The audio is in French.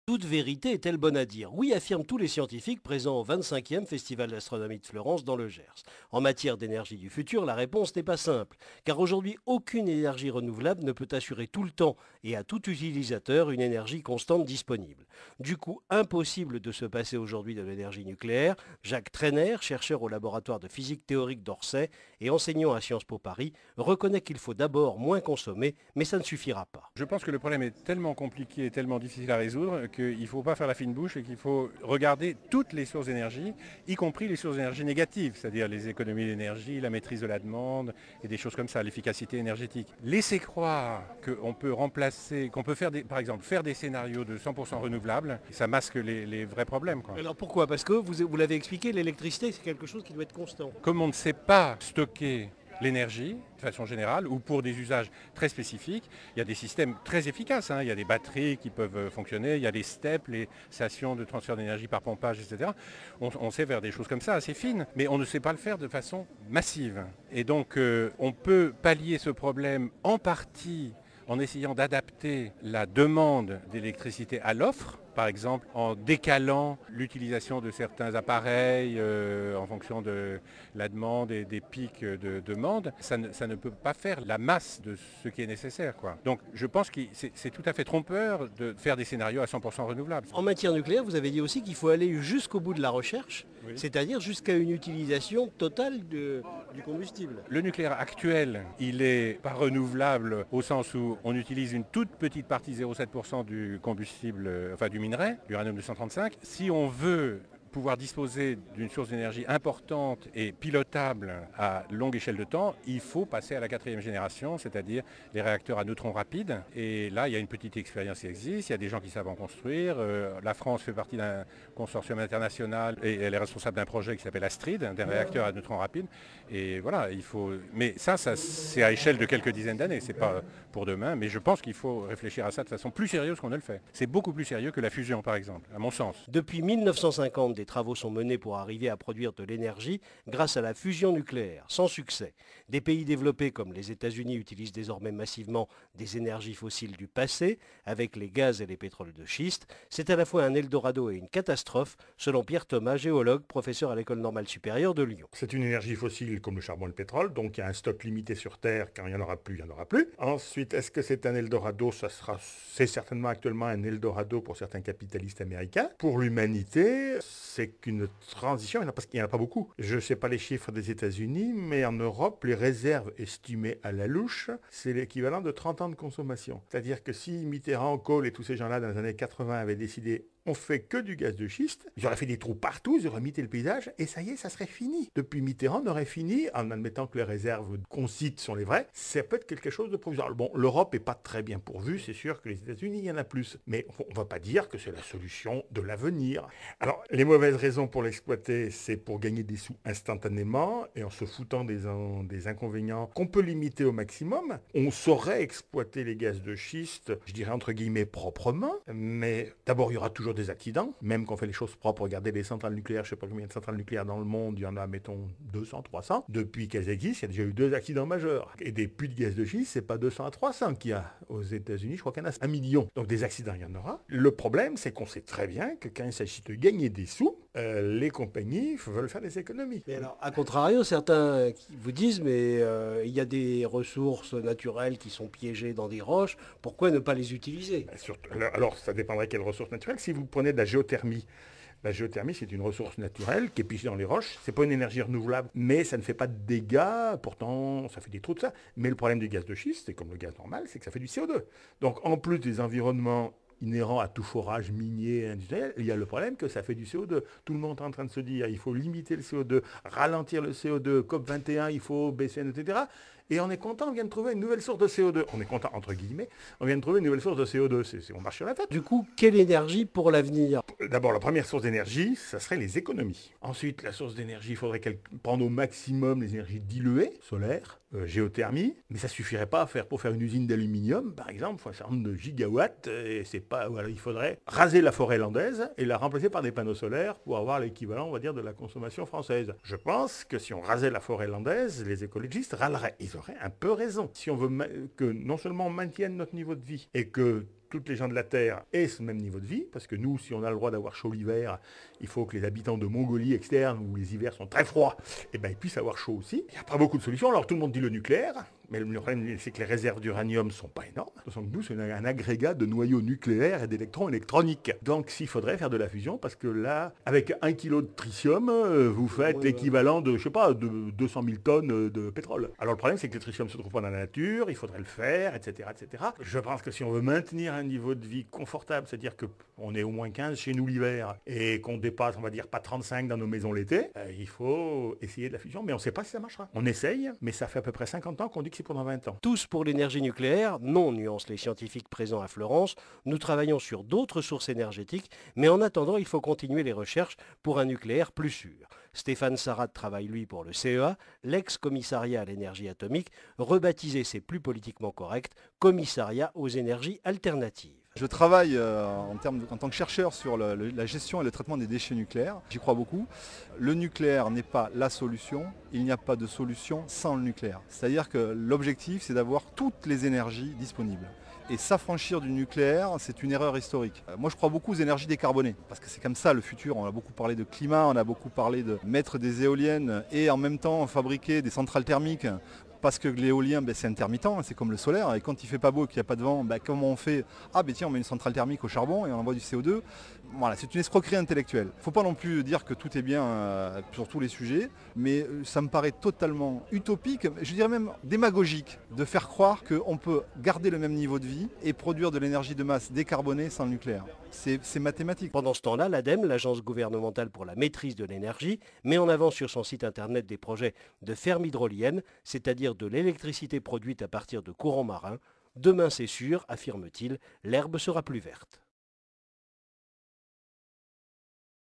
Toute vérité est-elle bonne à dire? Oui, affirment tous les scientifiques présents au 25e Festival d'astronomie de Florence dans le Gers. En matière d'énergie du futur, la réponse n'est pas simple, car aujourd'hui, aucune énergie renouvelable ne peut assurer tout le temps et à tout utilisateur une énergie constante disponible. Du coup, impossible de se passer aujourd'hui de l'énergie nucléaire. Jacques Trainer, chercheur au laboratoire de physique théorique d'Orsay et enseignant à Sciences Po Paris, reconnaît qu'il faut d'abord moins consommer, mais ça ne suffira pas. Je pense que le problème est tellement compliqué et tellement difficile à résoudre qu'il ne faut pas faire la fine bouche et qu'il faut regarder toutes les sources d'énergie, y compris les sources d'énergie négatives, c'est-à-dire les économies d'énergie, la maîtrise de la demande et des choses comme ça, l'efficacité énergétique. Laisser croire qu'on peut remplacer, qu'on peut faire par exemple faire des scénarios de 100% renouvelables, ça masque les vrais problèmes, quoi. Alors pourquoi? Parce que vous l'avez expliqué, l'électricité c'est quelque chose qui doit être constant. Comme on ne sait pas stocker l'énergie, de façon générale, ou pour des usages très spécifiques, il y a des systèmes très efficaces, hein. Il y a des batteries qui peuvent fonctionner, il y a les STEP, les stations de transfert d'énergie par pompage, etc. On sait faire des choses comme ça, assez fines, mais on ne sait pas le faire de façon massive. Et donc, on peut pallier ce problème en partie en essayant d'adapter la demande d'électricité à l'offre, par exemple en décalant l'utilisation de certains appareils en fonction de la demande et des pics de demande. Ça ne peut pas faire la masse de ce qui est nécessaire, quoi. Donc je pense que c'est tout à fait trompeur de faire des scénarios à 100% renouvelables. En matière nucléaire, vous avez dit aussi qu'il faut aller jusqu'au bout de la recherche, Oui. c'est-à-dire jusqu'à une utilisation totale du combustible. Le nucléaire actuel, il est pas renouvelable au sens où on utilise une toute petite partie, 0,7% du combustible, enfin du minerai, l'uranium 235. Si on veut pouvoir disposer d'une source d'énergie importante et pilotable à longue échelle de temps, il faut passer à la 4e génération, c'est-à-dire les réacteurs à neutrons rapides. Et là, il y a une petite expérience qui existe, il y a des gens qui savent en construire. La France fait partie d'un consortium international et elle est responsable d'un projet qui s'appelle Astrid, d'un réacteur à neutrons rapides. Et voilà, il faut. Mais ça c'est à échelle de quelques dizaines d'années, c'est pas pour demain, mais je pense qu'il faut réfléchir à ça de façon plus sérieuse qu'on ne le fait. C'est beaucoup plus sérieux que la fusion, par exemple, à mon sens. Depuis 1950, des travaux sont menés pour arriver à produire de l'énergie grâce à la fusion nucléaire, sans succès. Des pays développés comme les États-Unis utilisent désormais massivement des énergies fossiles du passé, avec les gaz et les pétroles de schiste. C'est à la fois un Eldorado et une catastrophe, selon Pierre Thomas, géologue, professeur à l'École normale supérieure de Lyon. C'est une énergie fossile comme le charbon et le pétrole, donc il y a un stock limité sur Terre. Quand il n'y en aura plus, il n'y en aura plus. Ensuite, est-ce que c'est un Eldorado? C'est certainement actuellement un Eldorado pour certains capitalistes américains. Pour l'humanité, c'est qu'une transition, parce qu'il n'y en a pas beaucoup. Je ne sais pas les chiffres des États-Unis, mais en Europe, les réserves estimées à la louche, c'est l'équivalent de 30 ans de consommation. C'est-à-dire que si Mitterrand, Kohl et tous ces gens-là dans les années 80 avaient décidé on fait que du gaz de schiste, ils auraient fait des trous partout, ils auraient mité le paysage, et ça y est, ça serait fini. Depuis Mitterrand, on aurait fini, en admettant que les réserves qu'on cite sont les vraies, ça peut être quelque chose de provisoire. Bon, l'Europe n'est pas très bien pourvue, c'est sûr que les États-Unis, il y en a plus. Mais on ne va pas dire que c'est la solution de l'avenir. Alors, les mauvaises raisons pour l'exploiter, c'est pour gagner des sous instantanément, et en se foutant des inconvénients qu'on peut limiter au maximum. On saurait exploiter les gaz de schiste, je dirais entre guillemets proprement, mais d'abord, il y aura toujours des accidents, même qu'on fait les choses propres. Regardez les centrales nucléaires, je ne sais pas combien de centrales nucléaires dans le monde, il y en a, mettons, 200, 300. Depuis qu'elles existent, il y a déjà eu 2 accidents majeurs. Et des puits de gaz de schiste, c'est pas 200 à 300 qu'il y a aux États-Unis, je crois qu'il y en a 1 million. Donc des accidents, il y en aura. Le problème, c'est qu'on sait très bien que quand il s'agit de gagner des sous, les compagnies veulent faire des économies. Mais alors, à contrario, certains qui vous disent, mais il y a des ressources naturelles qui sont piégées dans des roches, pourquoi ne pas les utiliser? Alors, ça dépendrait quelles ressources naturelles. Si vous prenez de la géothermie, c'est une ressource naturelle qui est piégée dans les roches. C'est pas une énergie renouvelable, mais ça ne fait pas de dégâts. Pourtant, ça fait des trous de ça. Mais le problème du gaz de schiste, c'est comme le gaz normal, c'est que ça fait du CO2. Donc, en plus des environnements inhérent à tout forage minier industriel, il y a le problème que ça fait du CO2. Tout le monde est en train de se dire il faut limiter le CO2, ralentir le CO2, COP21, il faut baisser, etc. Et on est content, on vient de trouver une nouvelle source de CO2. On est content, entre guillemets, on vient de trouver une nouvelle source de CO2. On marche sur la tête. Du coup, quelle énergie pour l'avenir? D'abord, la première source d'énergie, ça serait les économies. Ensuite, la source d'énergie, il faudrait qu'elle prenne au maximum les énergies diluées, solaire, géothermie, mais ça suffirait pas pour faire une usine d'aluminium, par exemple, il faut un certain nombre de gigawatts, et c'est pas, voilà, il faudrait raser la forêt landaise et la remplacer par des panneaux solaires pour avoir l'équivalent, on va dire, de la consommation française. Je pense que si on rasait la forêt landaise, les écologistes râleraient. Ils auraient un peu raison. Si on veut que non seulement on maintienne notre niveau de vie et que toutes les gens de la Terre aient ce même niveau de vie, parce que nous, si on a le droit d'avoir chaud l'hiver, il faut que les habitants de Mongolie externe, où les hivers sont très froids, eh ben, ils puissent avoir chaud aussi. Il n'y a pas beaucoup de solutions. Alors tout le monde dit le nucléaire, mais le problème, c'est que les réserves d'uranium ne sont pas énormes. Nous, c'est un agrégat de noyaux nucléaires et d'électrons électroniques. Donc s'il faudrait faire de la fusion, parce que là, avec 1 kilo de tritium, vous faites l'équivalent de, je sais pas, de 200 000 tonnes de pétrole. Alors le problème, c'est que le tritium ne se trouve pas dans la nature, il faudrait le faire, etc., etc. Je pense que si on veut maintenir un niveau de vie confortable, c'est-à-dire qu'on est au moins 15 chez nous l'hiver, et qu'on dépasse, on va dire, pas 35 dans nos maisons l'été, il faut essayer de la fusion, mais on ne sait pas si ça marchera. On essaye, mais ça fait à peu près 50 ans qu'on dit que c'est pendant 20 ans. Tous pour l'énergie nucléaire? Non, nuancent les scientifiques présents à Florence. Nous travaillons sur d'autres sources énergétiques, mais en attendant, il faut continuer les recherches pour un nucléaire plus sûr. Stéphane Sarrat travaille, lui, pour le CEA, l'ex-commissariat à l'énergie atomique, rebaptisé, c'est plus politiquement correct, commissariat aux énergies alternatives. Je travaille en tant que chercheur sur la gestion et le traitement des déchets nucléaires. J'y crois beaucoup. Le nucléaire n'est pas la solution. Il n'y a pas de solution sans le nucléaire. C'est-à-dire que l'objectif, c'est d'avoir toutes les énergies disponibles. Et s'affranchir du nucléaire, c'est une erreur historique. Moi, je crois beaucoup aux énergies décarbonées, parce que c'est comme ça le futur. On a beaucoup parlé de climat, on a beaucoup parlé de mettre des éoliennes et en même temps fabriquer des centrales thermiques. Parce que l'éolien, c'est intermittent, c'est comme le solaire. Et quand il ne fait pas beau et qu'il n'y a pas de vent, comment on fait? Tiens, on met une centrale thermique au charbon et on envoie du CO2. Voilà, c'est une escroquerie intellectuelle. Il ne faut pas non plus dire que tout est bien sur tous les sujets, mais ça me paraît totalement utopique, je dirais même démagogique, de faire croire qu'on peut garder le même niveau de vie et produire de l'énergie de masse décarbonée sans le nucléaire. C'est mathématique. Pendant ce temps-là, l'ADEME, l'Agence gouvernementale pour la maîtrise de l'énergie, met en avant sur son site internet des projets de fermes hydroliennes, c'est-à-dire de l'électricité produite à partir de courants marins. Demain, c'est sûr, affirme-t-il, l'herbe sera plus verte.